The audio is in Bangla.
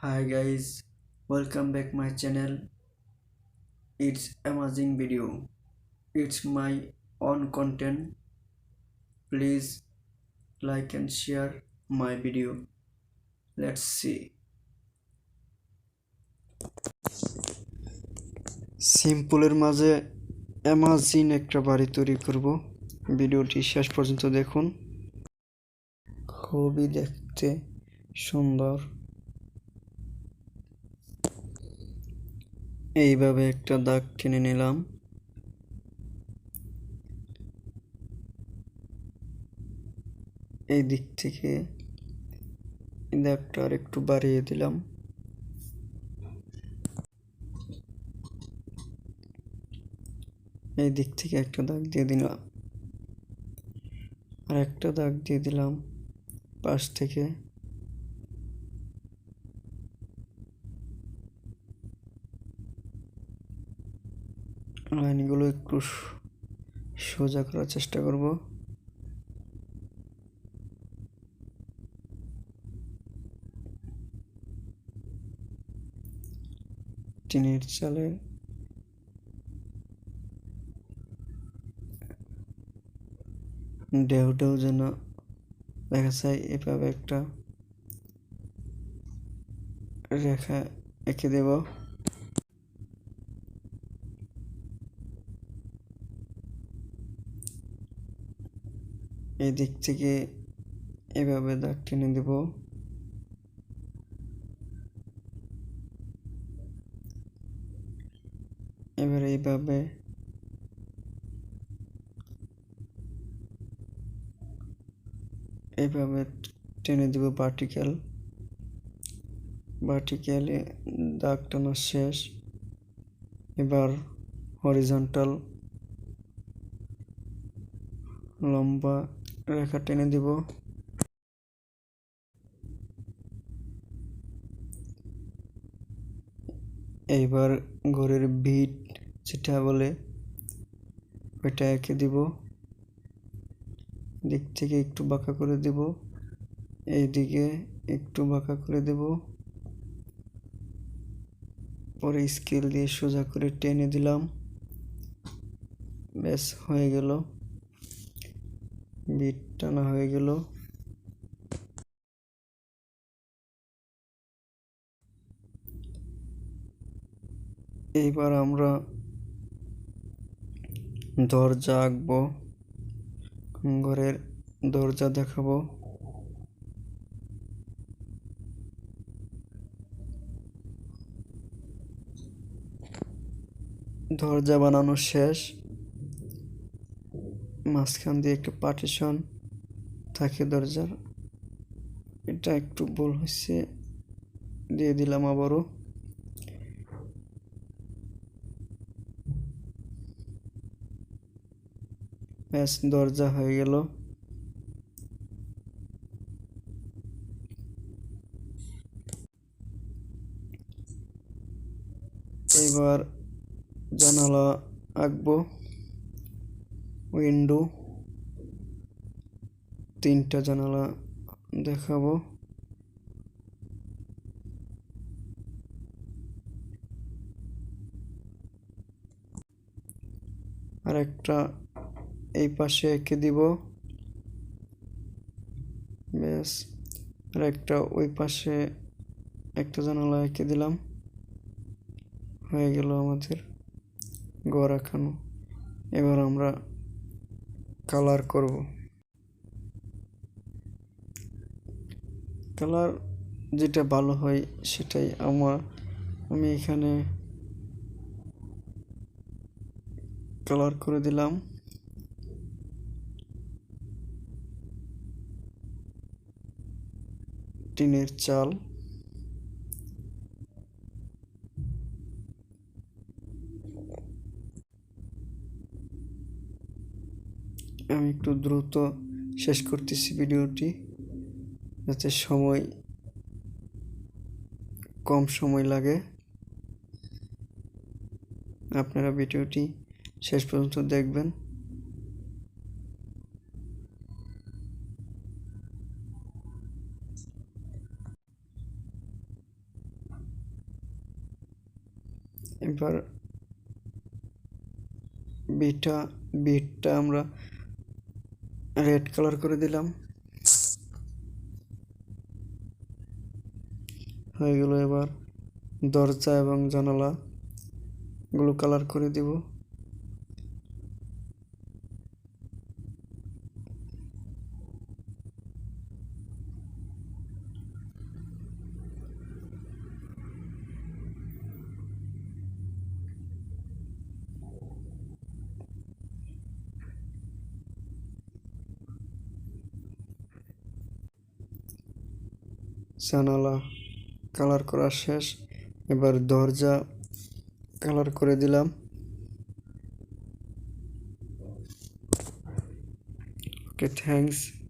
Hi guys, welcome back my channel. It's amazing video. It's my own content. Please like and share my video. Let's see. সিম্পলের মাঝে অ্যামাজিন একটা বাড়ি তৈরি করব। ভিডিওটি শেষ পর্যন্ত দেখুন। খুবই দেখতে সুন্দর। এইভাবে একটা দাগ টেনে নিলাম। এই দিক থেকে দাগটা আর একটু বাড়িয়ে দিলাম। এই দিক থেকে একটা দাগ দিয়ে দিলাম, আর একটা দাগ দিয়ে দিলাম পাশ থেকে। লাইনগুলো একটু সোজা করার চেষ্টা করব। টিনের চালের ঢেউ ঢেউ যেন দেখা যায়, এভাবে একটা রেখা এঁকে দেব। এই দিক থেকে এভাবে দাগ টেনে দেব। এবার এইভাবে টেনে দেব ভার্টিক্যালে দাগ টানা শেষ। এবার হরিজন্টাল লম্বা রেখা টেনে দেব। এইবার ঘরের ভিট যেটা বলে ওইটা এঁকে দিব। দিক থেকে একটু বাঁকা করে দেব, এইদিকে একটু বাঁকা করে দেব। পরে স্কেল দিয়ে সোজা করে টেনে দিলাম। ব্যাস হয়ে গেল, বিট টানা হয়ে গেল। এইবার আমরা দরজা আঁকবো, ঘরের দরজা দেখাবো। দরজা বানানো শেষ। মাঝখান দিয়ে একটা পার্টিশন থাকে দরজার, এটা একটু ভুল হয়েছে, দিয়ে দিলাম আবারও। ব্যাস দরজা হয়ে গেল। এবার জানালা আঁকবো, উইন্ডো, 3টা জানালা দেখাবো। আর একটা এই পাশে এঁকে দিব। ব্যাস, আর একটা ওই পাশে একটা জানালা এঁকে দিলাম। হয়ে গেল আমাদের ঘর আঁকানো। এবার আমরা কালার করব। কালার যেটা ভালো হয় সেটাই আমি এখানে কালার করে দিলাম। টিনের চাল, আমি একটু দ্রুত শেষ করতেছি ভিডিওটি, যাতে কম সময় লাগে। আপনারা ভিডিওটি শেষ পর্যন্ত দেখবেন। এবার বিটটা আমরা রেড কালার করে দিলাম। হয়ে গেল। এবার দরজা এবং জানালা গুলো কালার করে দিব। জানালা কালার করা শেষ। এবার দরজা কালার করে দিলাম। ওকে, থ্যাঙ্কস।